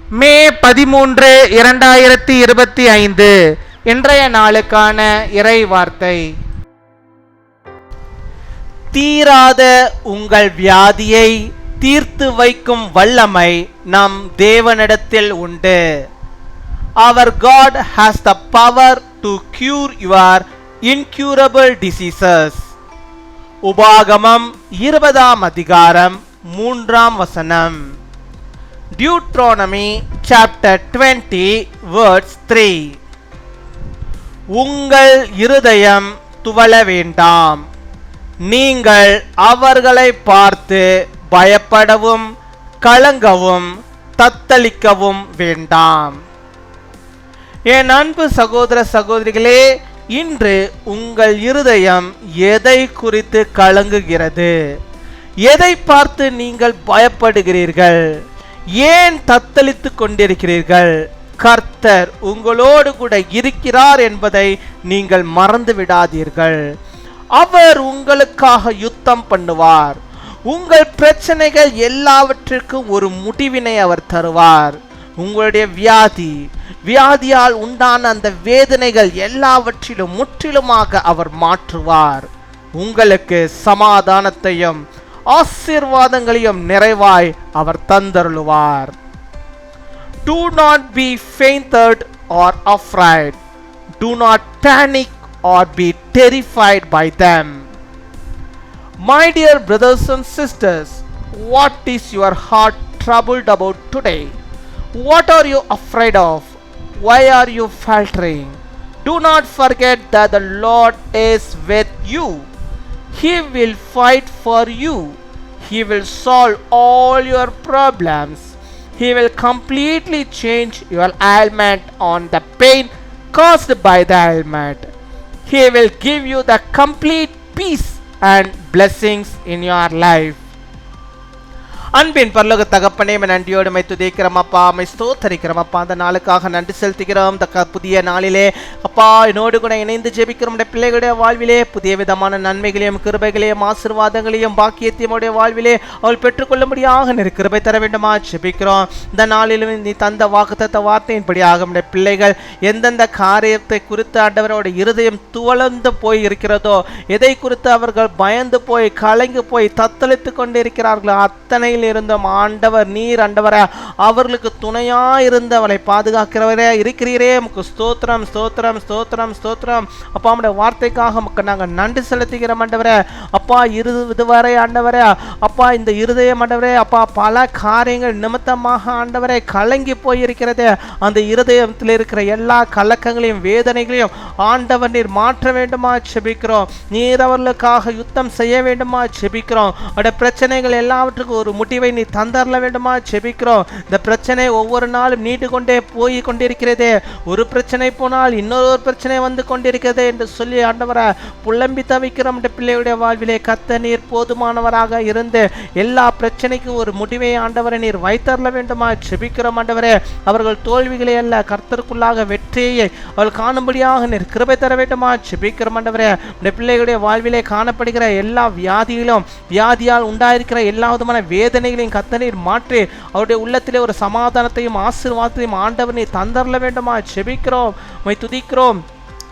மே 13, 2025 இன்றைய நாளுக்கான இறை வார்த்தை. தீராத உங்கள் வியாதியை தீர்த்து வைக்கும் வல்லமை நம் தேவனிடத்தில் உண்டு. Our God has the power to cure your incurable diseases. உபாகமம் 20ஆம் அதிகாரம் 3ஆம் வசனம். Deuteronomy chapter 20 verse 3. உங்கள் இருதயம் துவள வேண்டாம். நீங்கள் அவர்களை பார்த்து பயப்படவும் கலங்கவும் தத்தளிக்கவும் வேண்டாம். என் அன்பு சகோதர சகோதரிகளே, இன்று உங்கள் இருதயம் எதை குறித்து கலங்குகிறது? எதை பார்த்து நீங்கள் பயப்படுகிறீர்கள்? ஏன் தத்தளித்து கொண்டிருக்கிறீர்கள்? கர்த்தர் உங்களோடு கூட இருக்கிறார் என்பதை நீங்கள் மறந்து விடாதீர்கள். அவர் உங்களுக்காக யுத்தம் பண்ணுவார். உங்கள் பிரச்சனைகள் எல்லாவற்றிற்கும் ஒரு முடிவினை அவர் தருவார். உங்களுடைய வியாதியால் உண்டான அந்த வேதனைகள் எல்லாவற்றிலும் முற்றிலுமாக அவர் மாற்றுவார். உங்களுக்கு சமாதானத்தையும் ஆசீர்வாதங்களையும் நிறைவாய் அவர் தந்தருளுவார். Do not be fainted or afraid. Do not panic or be terrified by them. My dear brothers and sisters, what is your heart troubled about today? What are you afraid of? Why are you faltering? Do not forget that the Lord is with you. He will fight for you. He will solve all your problems. He will completely change your ailment on the pain caused by the ailment. He will give you the complete peace and blessings in your life. அன்பின் பரலோக தகப்பனே, நன்றியோடு my துதிக்கிறோம் அப்பா, my ஸ்தோத்தரிக்கிறோம் அப்பா. அந்த நாளுக்காக நன்றி செலுத்துகிறோம். இந்த புதிய நாளிலே அப்பா என்னோடு கூட இணைந்து ஜெபிக்கிறோம். பிள்ளைகளுடைய வாழ்விலே புதிய விதமான நன்மைகளையும் கிருபைகளையும் ஆசீர்வாதங்களையும் பாக்கியத்தையும் வாழ்விலே அவள் பெற்றுக்கொள்ளும்படியாக கிருபை தர வேண்டுமா ஜெபிக்கிறோம். இந்த நாளிலும் நீ தந்த வாக்குத்தத்த வார்த்தையின்படியாக பிள்ளைகள் எந்தெந்த காரியத்தை குறித்து ஆண்டவரோட இருதயம் துவளந்து போய் இருக்கிறதோ, எதை குறித்து அவர்கள் பயந்து போய் கலங்கி போய் தத்தளித்து கொண்டு இருக்கிறார்களோ, அத்தனையில் இருந்தும் ஆண்டவர் நீர் ஆண்டவரே அவர்களுக்கு துணையா இருந்து அவளை பாதுகாக்கிறவரே இருக்கிறீரே. உமக்கு ஸ்தோத்திரம் ஸ்தோத்திரம் ஸ்தோத்திரம் ஸ்தோத்திரம் அப்பா. நம்முடைய வார்த்தைக்காக நமக்கு நாங்கள் நன்றி செலுத்துகிறோம் ஆண்டவரே. அப்பா இதுவரை ஆண்டவரே அப்பா இந்த இருதயம் ஆண்டவரே அப்பா பல காரியங்கள் நிமித்தமாக ஆண்டவரே கலங்கி போயிருக்கிறது. அந்த இருதயத்தில் இருக்கிற எல்லா கலக்கங்களையும் வேதனைகளையும் ஆண்டவர் நீர் மாற்ற வேண்டுமா ஜெபிக்கிறோம். நீர் அவர்களுக்காக யுத்தம் செய்ய வேண்டுமா ஜெபிக்கிறோம். அவருடைய பிரச்சனைகள் எல்லாவற்றுக்கும் ஒரு முடிவை நீ தந்தரல வேண்டுமா ஜெபிக்கிறோம். இந்த பிரச்சனை ஒவ்வொரு நாளும் நீண்டு கொண்டே போய் கொண்டிருக்கிறதே. ஒரு பிரச்சனை போனால் இன்னொரு பிரச்சனை வந்து கொண்டிருக்கிறது என்று சொல்லி ஆண்டவரை புலம்பி தவிக்கிறோம். பிள்ளையுடைய வாழ்விலே கர்த்தர் நீர் போதுமானவராக இருந்து எல்லா பிரச்சனைக்கும் ஒரு முடிவை ஆண்டவரை நீர் வைத்தரல வேண்டுமா ஜெபிக்கிறோம் ஆண்டவரே. அவர்கள் தோல்விகளை அல்ல கர்த்தருக்குள்ளாக வெற்றியை அவள் காணும்படியாக நீர் கிருபை தர வேண்டுமா ஜெபிக்கிறோம் ஆண்டவரே. பிள்ளைகளுடைய வாழ்விலே காணப்படுகிற எல்லா வியாதியால் உண்டாயிருக்கிற எல்லா விதமான வேதனைகளையும் கர்த்தர் நீர் மாற்றி அவருடைய உள்ளத்திலே ஒரு சமாதானத்தையும் ஆசீர்வாதத்தையும் ஆண்டவர் நீர் தந்தரல வேண்டுமா ஜெபிக்கிறோம். மை துதிக்கிறோம்,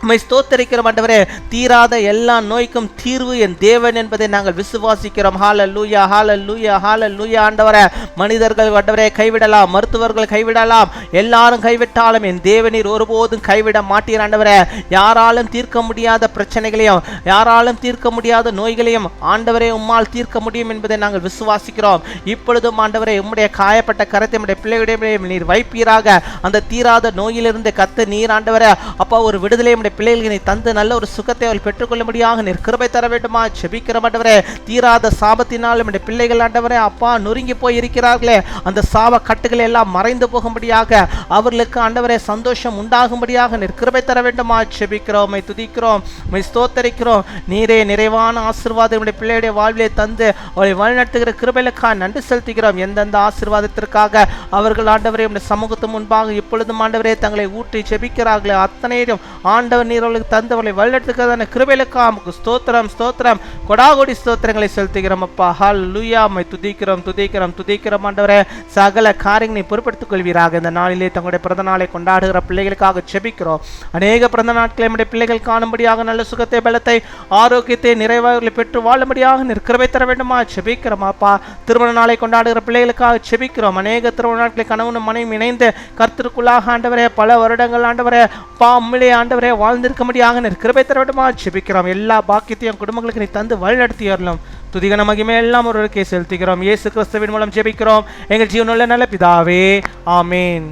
மை ஸ்தோத்தரிக்கிறோம் ஆண்டவரே. தீராத எல்லா நோய்க்கும் தீர்வு என் தேவன் என்பதை நாங்கள் விசுவாசிக்கிறோம். ஹல்லேலூயா ஹல்லேலூயா ஹல்லேலூயா ஆண்டவரே. மனிதர்கள் ஆண்டவரே கைவிடலாம், மருத்துவர்கள் கைவிடலாம், எல்லாரும் கைவிட்டாலும் என் தேவனீர் ஒருபோதும் கைவிட மாட்டீர் ஆண்டவரே. யாராலும் தீர்க்க முடியாத பிரச்சனைகளையும் யாராலும் தீர்க்க முடியாத நோய்களையும் ஆண்டவரே உம்மால் தீர்க்க முடியும் என்பதை நாங்கள் விசுவாசிக்கிறோம். இப்பொழுதும் ஆண்டவரே உம்முடைய காயப்பட்ட கரத்தை நம்முடைய பிள்ளைகளுடைய நீர் வைப்பீராக. அந்த தீராத நோயிலிருந்து கர்த்தர் நீர் ஆண்டவரே அப்பா ஒரு விடுதலை பிள்ளைகளை தந்து நல்ல ஒரு சுகத்தை அவள் பெற்றுக்கொள்ளும்படியாக நீர் கிருபை தர வேண்டுமா ஜெபிக்கிறோம் ஆண்டவரே. தீராத சாபத்தினால் நம்முடைய பிள்ளைகள் ஆண்டவரே அப்பா நொறுங்கி போய் இருக்கிறார்களே, அந்த சாப கட்டுகள் எல்லாம் மறைந்து போகும்படியாக அவர்களுக்கு ஆண்டவரே சந்தோஷம் உண்டாகும்படியாக நீர் கிருபை தர வேண்டுமா ஜெபிக்கிறோம். மை துதிக்கிறோம், மை ஸ்தோத்தரிக்கிறோம். நீரே நிறைவான ஆசீர்வாதம் நம்முடைய பிள்ளையுடைய வாழ்விலே தந்து அவளை வழிநடத்துகிற கிருபைகளுக்காக நன்றி செலுத்துகிறோம். எந்தெந்த ஆசீர்வாதத்திற்காக அவர்கள் ஆண்டவரே சமூகத்து முன்பாக இப்பொழுதும் ஆண்டவரே தங்களை ஊற்றி ஜெபிக்கிறார்களே அத்தனையும் ஆண்ட ஆண்டவர் நீர் அவளுக்கு தந்தவர்களை வழிநடத்துக்கிறதான கிருபைகளுக்காக உமக்கு ஸ்தோத்திரம் ஸ்தோத்திரம் கொடாகோடி ஸ்தோத்திரங்களை செலுத்துகிறோம் அப்பா. ஹல்லேலூயா. உம்மை துதிக்கிறோம் துதிக்கிறோம் துதிக்கிறோம் ஆண்டவரே. சகல காரியங்களை பொறுப்படுத்திக் கொள்வீராக. இந்த நாளிலே தங்களுடைய பிறந்த நாளை கொண்டாடுகிற பிள்ளைகளுக்காக ஜெபிக்கிறோம். அநேக பிறந்த நாட்களை நம்முடைய பிள்ளைகள் காணும்படியாக நல்ல சுகத்தை பலத்தை ஆரோக்கியத்தை நிறைவாக பெற்று வாழும்படியாக நீர் கிருபை தர வேண்டுமா ஜெபிக்கிறோம் அப்பா. திருமண நாளை கொண்டாடுகிற பிள்ளைகளுக்காக ஜெபிக்கிறோம். அநேக திருமண நாட்களை கணவனும் மனைவி இணைந்து கர்த்தருக்குள்ளாக ஆண்டவரே பல வருடங்கள் ஆண்டவரே பாம்மிலே ஆண்டவரே வாழ்ந்திருக்க முடியாக நீர் கிருபை தர வேண்டுமா ஜெபிக்கிறோம். எல்லா பாக்கியத்தையும் குடும்பங்களுக்கு நீ தந்து வழிநடத்தி வரலாம். துதிகன மகிமை எல்லாம் ஒருவருக்கே செலுத்துகிறோம். இயேசு கிறிஸ்துவின் மூலம் ஜெபிக்கிறோம் எங்கள் ஜீவனுள்ள நல்ல பிதாவே. ஆமேன்.